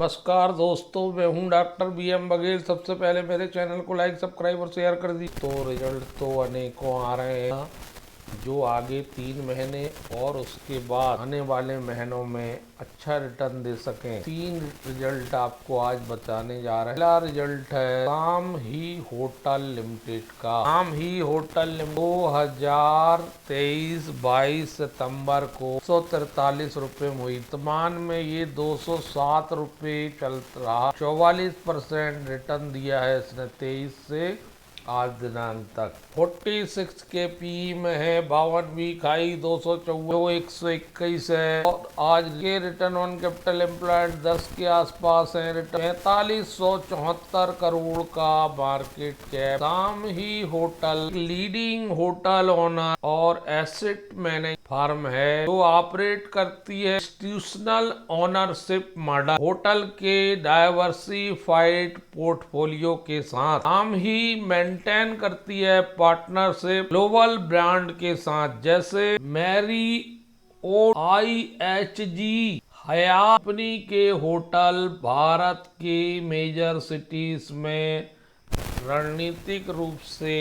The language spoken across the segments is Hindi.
नमस्कार दोस्तों, मैं हूं डॉक्टर BM बघेल। सबसे पहले मेरे चैनल को लाइक, सब्सक्राइब और शेयर कर दी। तो रिजल्ट तो अनेकों आ रहे हैं, जो आगे 3 महीने और उसके बाद आने वाले महीनों में अच्छा रिटर्न दे सकें। 3 रिजल्ट आपको आज बताने जा रहे हैं। पहला रिजल्ट है शाम ही होटल लिमिटेड का। शाम ही होटल 2023-22 सितंबर को 143 रुपये हुई। वर्तमान में ये 207 रुपये चल रहा। 44% रिटर्न दिया है इसने 23 से आज दिनांक तक। 46 के पी में है, 52 वीक हाई 254, 121 है। और आज के रिटर्न ऑन कैपिटल एम्प्लॉयड 10 के आसपास है। रिटर्न 4574 करोड़ का मार्केट कैप। शाम ही होटल लीडिंग होटल ओनर और एसेट मैनेज फर्म है, जो ऑपरेट करती है इंस्टीट्यूशनल ओनरशिप मॉडल होटल के डाइवर्सिफाइड पोर्टफोलियो के साथ। शाम ही मेंटेन करती है पार्टनरशिप ग्लोबल ब्रांड के साथ, जैसे मैरियोट, IHG, हयात। कंपनी के होटल भारत के मेजर सिटीज में रणनीतिक रूप से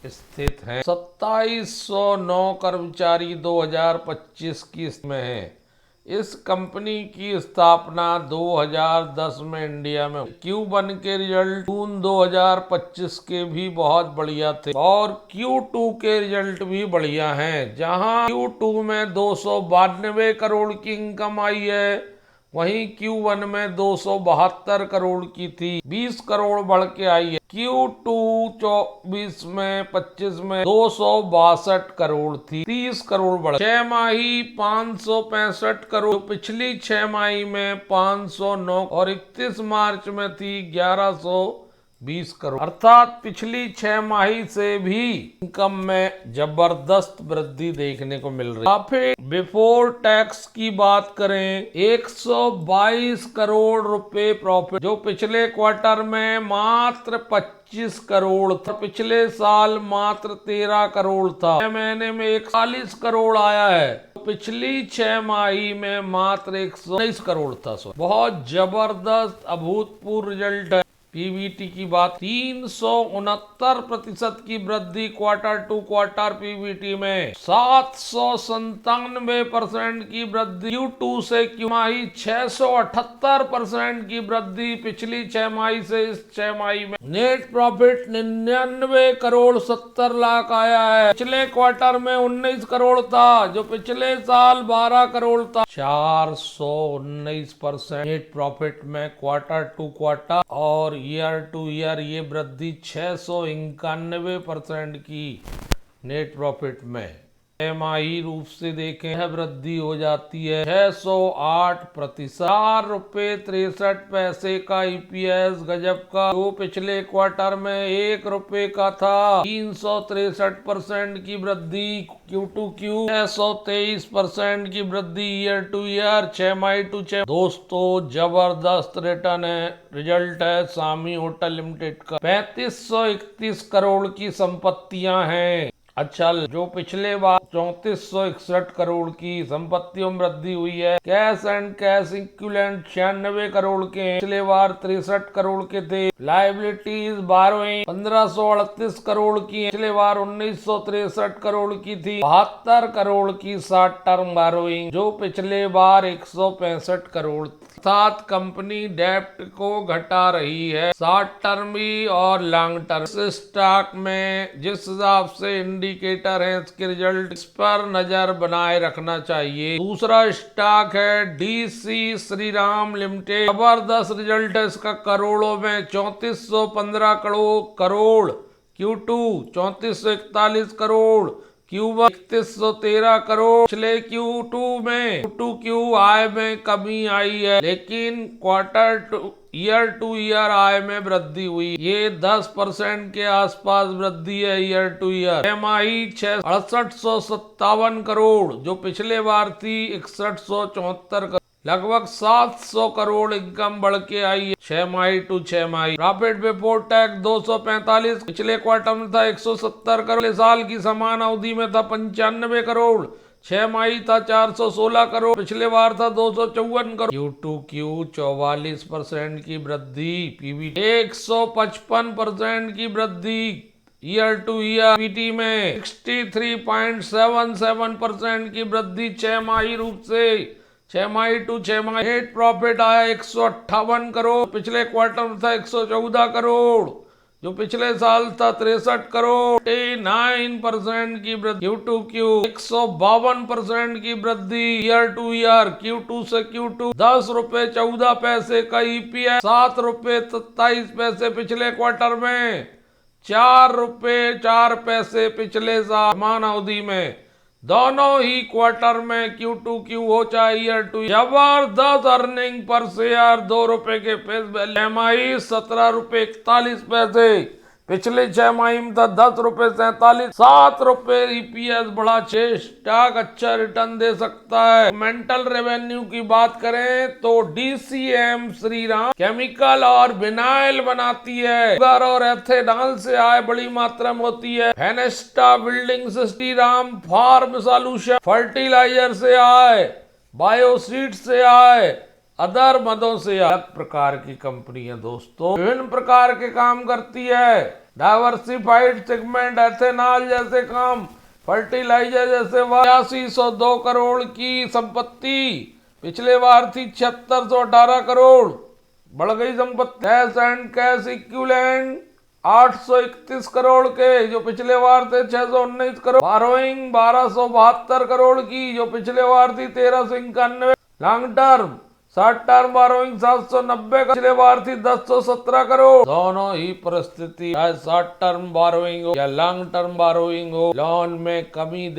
स्थित हैं। 2709 कर्मचारी 2025 की में है। इस कंपनी की स्थापना 2010 में इंडिया में। Q1 के रिजल्ट जून 2025 के भी बहुत बढ़िया थे और Q2 के रिजल्ट भी बढ़िया हैं, जहां Q2 में 292 करोड़ की इनकम आई है, वहीं Q1 में 272 करोड़ की थी, 20 करोड़ बढ़ के आई है। Q2 24 में 25 में 262 करोड़ थी, 30 करोड़ बढ़। 6 माही 565 करोड़, पिछली 6 माही में 509 और 31 मार्च में थी 1120 करोड़, अर्थात पिछली 6 माही से भी इनकम में जबरदस्त वृद्धि देखने को मिल रही है। प्रॉफिट बिफोर टैक्स की बात करें, 122 करोड़ रुपए प्रॉफिट, जो पिछले क्वार्टर में मात्र 25 करोड़ था, पिछले साल मात्र 13 करोड़ था। 6 महीने में 41 करोड़ आया है, पिछली 6 माही में मात्र 119 करोड़ था। बहुत जबरदस्त अभूतपूर्व रिजल्ट है। पीबीटी की बात, 369% की वृद्धि क्वार्टर टू क्वार्टर पीबीटी में, 797% की वृद्धि Q2 से Q माही, 678% की वृद्धि पिछली 6 माही से इस 6 माही में। नेट प्रॉफिट 99 करोड़ 70 लाख आया है, पिछले क्वार्टर में 19 करोड़ था, जो पिछले साल 12 करोड़ था। 419% नेट प्रॉफिट में क्वार्टर टू क्वार्टर और ईयर टू ईयर ये वृद्धि 691% की नेट प्रॉफिट में। तिमाही रूप से देखें, यह वृद्धि हो जाती है 608%। ₹4.63 का EPS गजब का, जो पिछले क्वार्टर में ₹1 का था। 363% की वृद्धि Q2 Q, 623% की वृद्धि ईयर टू ईयर, 6 माही टू 6। दोस्तों, जबरदस्त रिटर्न है, रिजल्ट है शाम ही होटल लिमिटेड का। 3531 करोड़ की संपत्तियां हैं। अच्छा, जो पिछले बार 3461 करोड़ की संपत्तियों में वृद्धि हुई है। Cash and cash equivalent 96 crore के, पिछले बार 63 करोड़ के थे। लायबिलिटीज बारोइंग 1538 करोड़ की, पिछले बार 1963 करोड़ की थी। 72 करोड़ की शॉर्ट टर्म बारोइंग, जो पिछले बार 165 करोड़। साथ कंपनी डेप्ट को घटा रही है, शॉर्ट टर्म भी और लॉन्ग टर्म। इस स्टॉक में जिस हिसाब से इंडिकेटर है इसके रिजल्ट, इस पर नजर बनाए रखना चाहिए। दूसरा स्टॉक है DC श्रीराम लिमिटेड। जबरदस्त रिजल्ट है इसका, करोड़ों में 3415 करोड़, Q2 3441 करोड़, Q1 3113 करोड़। पिछले Q2 में Q2 आय में कमी आई है, लेकिन quarter to year to year आय में वृद्धि हुई। ये 10% के आसपास वृद्धि है year to year. MI 6857 crore, जो पिछले बार थी 6174 करोड़, लगभग 700 करोड़ इनकम बढ़ के आई है 6 माही टू 6 माही। प्रॉफिट बिफोर टैक्स 245, पिछले क्वार्टर में था 170 करोड़, साल की समान अवधि में था 95 करोड़, छमाही था 416 करोड़, पिछले बार था 254 करोड़। Q2Q 44% की वृद्धि, PBT 155% की वृद्धि, ईयर टू ईयर पीटी में 63.77% की वृद्धि छमाही रूप से, छमाही टू छमाही। नेट प्रॉफिट आया 158 करोड़, पिछले क्वार्टर में था 114 करोड़, जो पिछले साल था 63 करोड़। 9% की वृद्धि, Q2Q 152% की वृद्धि, ईयर टू ईयर, Q2 से Q2। 10 रुपए 14 पैसे का EPS, 7 रुपए 27 पैसे पिछले क्वार्टर में, 4 रुपए 4 पैसे पिछले साल समान अवधि में। दोनों ही क्वार्टर में Q2Q हो चाहे ईयर टू, जबरदस्त अर्निंग पर शेयर, 2 रुपए के फेस वैल्यू। छमाही 17 रुपए 41 पैसे, पिछले छमाही में था 10 रुपए 47, 7 रुपए EPS बढ़ा। 6 स्टॉक अच्छा रिटर्न दे सकता है। मेंटल रेवेन्यू की बात करें तो DCM श्रीराम केमिकल और विनाइल बनाती है, शुगर और एथेनॉल से आय बड़ी मात्रा में होती है। फेनेस्टा बिल्डिंग से श्रीराम फार्म सॉल्यूशन, फर्टिलाइजर से आय, बायोसीड से आय, अदर मदों से अलग प्रकार की कंपनी है दोस्तों, विभिन्न प्रकार के काम करती है। डाइवर्सिफाइड सेगमेंट, एथेनॉल जैसे काम, फर्टिलाइजर जैसे। 8202 करोड़ की संपत्ति, पिछले बार थी 7618 करोड़, बढ़ गई संपत्ति। Cash and cash equivalent 831 crore के, जो पिछले बार थे 619 करोड़। बारोइंग 1272 करोड़ की, जो पिछले बार थी 1391। Long term short term borrowing 790 का, पिछले बार थी 1017 करोड़। दोनों ही परिस्थिति, चाहे शॉर्ट टर्म बोरोइंग हो या लॉन्ग टर्म बोरोइंग हो, लोन में कमी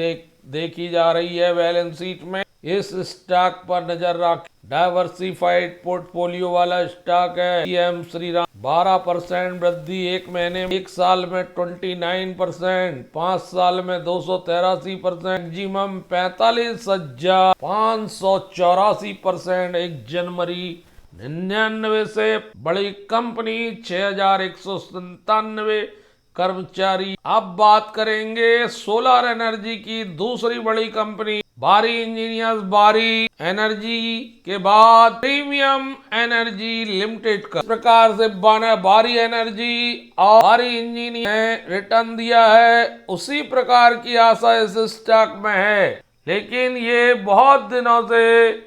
देखी जा रही है बैलेंस शीट में। इस स्टॉक पर नजर रख, डाइवर्सिफाइड पोर्टफोलियो वाला स्टॉक है DCM श्रीराम। 12% वृद्धि, एक महीने में, एक साल में 29%, 5 साल में 283%, मैक्सिमम 45,584%। 1 जनवरी 99 से बड़ी कंपनी, 6,197 कर्मचारी। अब बात करेंगे सोलर एनर्जी की दूसरी बड़ी कंपनी बारी इंजीनियर्स, बारी एनर्जी के बाद प्रीमियम एनर्जी लिमिटेड का। इस प्रकार से बना बारी एनर्जी और बारी इंजीनियर ने रिटर्न दिया है, उसी प्रकार की आशा इस स्टॉक में है, लेकिन ये बहुत दिनों से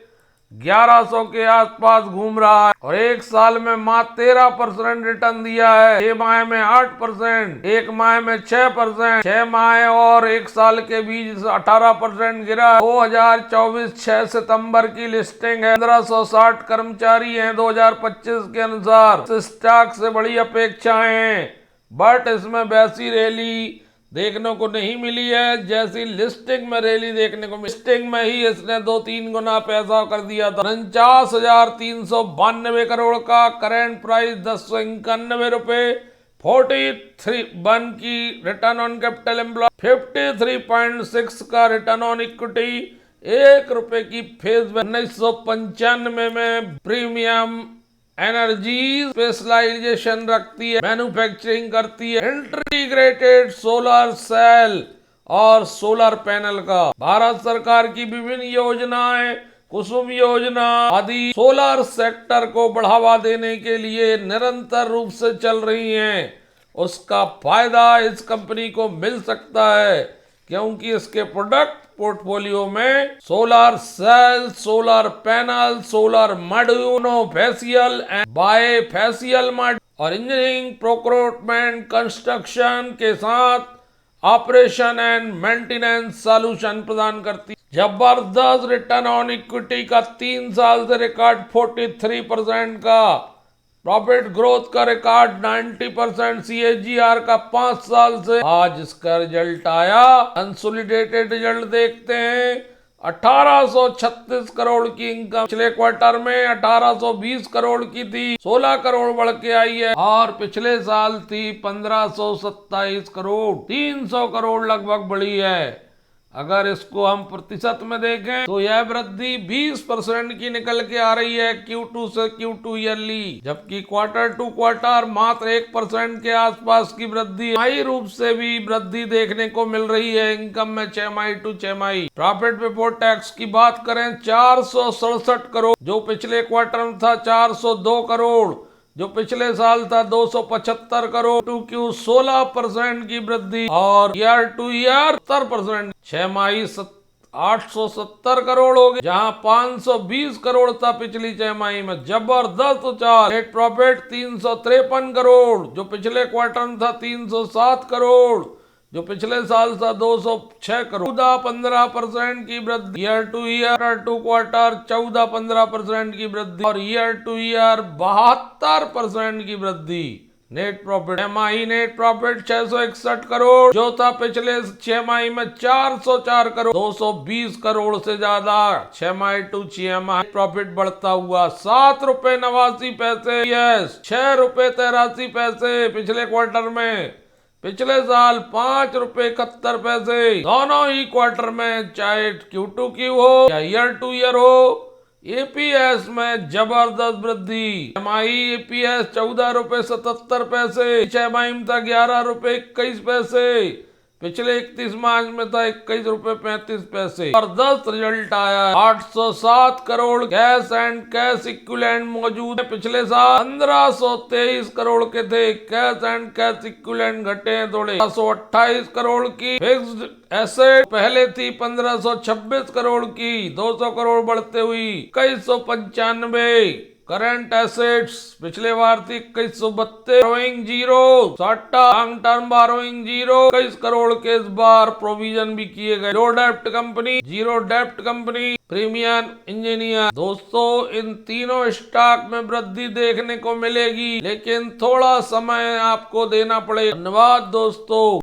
1100 के आसपास घूम रहा है और एक साल में मात्र 13% रिटर्न दिया है। 6 माह में 8%, 1 माह में 6%, 6 माह और 1 साल के बीच 18% गिरा। 2024 6 सितंबर की लिस्टिंग है, 1560 कर्मचारी हैं 2025 के अनुसार। स्टॉक से बड़ी अपेक्षाएं हैं, बट इसमें वैसी रैली देखने को नहीं मिली है जैसी लिस्टिंग में रैली देखने को। लिस्टिंग में ही इसने 2-3 गुना पैसा कर दिया था। 49,392 करोड़ का करेंट प्राइस, 1091 रुपए। 43.1 की रिटर्न ऑन कैपिटल एम्प्लॉय, 53.6 का रिटर्न ऑन इक्विटी, 1 रुपए की फेस वैल्यू। 1995 में प्रीमियम एनर्जी स्पेशलाइजेशन रखती है, मैन्युफैक्चरिंग करती है इंटीग्रेटेड सोलर सेल और सोलर पैनल का। भारत सरकार की विभिन्न योजनाएं, कुसुम योजना आदि सोलर सेक्टर को बढ़ावा देने के लिए निरंतर रूप से चल रही हैं। उसका फायदा इस कंपनी को मिल सकता है क्योंकि इसके प्रोडक्ट पोर्टफोलियो में solar cell, solar panel, solar module, facial and bifacial module और इंजीनियरिंग, प्रोक्योरमेंट, कंस्ट्रक्शन के साथ ऑपरेशन एंड मेंटेनेंस सॉल्यूशन प्रदान करती है। जबरदस्त रिटर्न ऑन इक्विटी का 3 साल से रिकॉर्ड 43% का, प्रॉफिट ग्रोथ का रिकॉर्ड 90%, CAGR का 5 साल से। आज इसका रिजल्ट आया, कंसोलिडेटेड रिजल्ट देखते हैं। 1836 करोड़ की इनकम पिछले क्वार्टर में 1820 करोड़ की थी, 16 करोड़ बढ़ के आई है और पिछले साल थी 1527 करोड़, 300 करोड़ लगभग बढ़ी है। अगर इसको हम प्रतिशत में देखें तो यह वृद्धि 20% की निकल के आ रही है Q2 से Q2 ईयरली, जबकि क्वार्टर टू क्वार्टर मात्र 1% के आसपास की वृद्धि तिमाही रूप से भी वृद्धि देखने को मिल रही है इनकम में छमाही टू छमाही। प्रॉफिट बिफोर टैक्स की बात करें 467 करोड़, जो पिछले क्वार्टर में था 402 करोड़, जो पिछले साल था 275 करोड़। टू क्यू 16% की वृद्धि और ईयर टू ईयर 70%। छमाही 870 करोड़ हो गए, जहां 520 करोड़ था पिछली छमाही में। जबरदस्त उछाल। नेट प्रॉफिट 353 करोड़, जो पिछले क्वार्टर में था 307 करोड़, जो पिछले साल था 206 करोड़। 14-15% की वृद्धि। Year to year to quarter 14-15% की वृद्धि और ईयर टू ईयर 72% की वृद्धि। नेट प्रॉफिट छमाही नेट प्रॉफिट 661 करोड़, जो था पिछले छमाही में 404 करोड़, 220 करोड़ से ज्यादा छमाही टू छमाही। प्रॉफिट बढ़ता हुआ 7 रुपए 89 पैसे, यस 6 रुपए 83 पैसे पिछले क्वार्टर में, पिछले साल 5 रुपए 71 पैसे। दोनों ही क्वार्टर में, चाहे Q2Q हो या ईयर टू ईयर हो, एपीएस में जबरदस्त वृद्धि। छमाही एपीएस 14 रुपए 77 पैसे, छमाही में था 11 रुपए 21 पैसे, पिछले 31 मार्च में था 21 रुपए 35 पैसे। जबरदस्त रिजल्ट आया। 807 crore cash and cash equivalent मौजूद है। पिछले साल 1523 करोड़ के थे। कैश एंड कैश इक्विवेलेंट घटे हैं थोड़े। 128 करोड़ की फिक्स्ड एसेट पहले थी 1526 करोड़ की, 200 करोड़ बढ़ते हुई 2195। करंट एसेट्स पिछले बार थी 2132, borrowing zero, short long term borrowing zero, 21 crore के इस बार प्रोविजन भी किए गए। लो डेप्ट कंपनी, जीरो डेप्ट कंपनी, प्रीमियम इंजीनियर। दोस्तों इन तीनों स्टॉक में वृद्धि देखने को मिलेगी, लेकिन थोड़ा समय आपको देना पड़ेगा। धन्यवाद दोस्तों।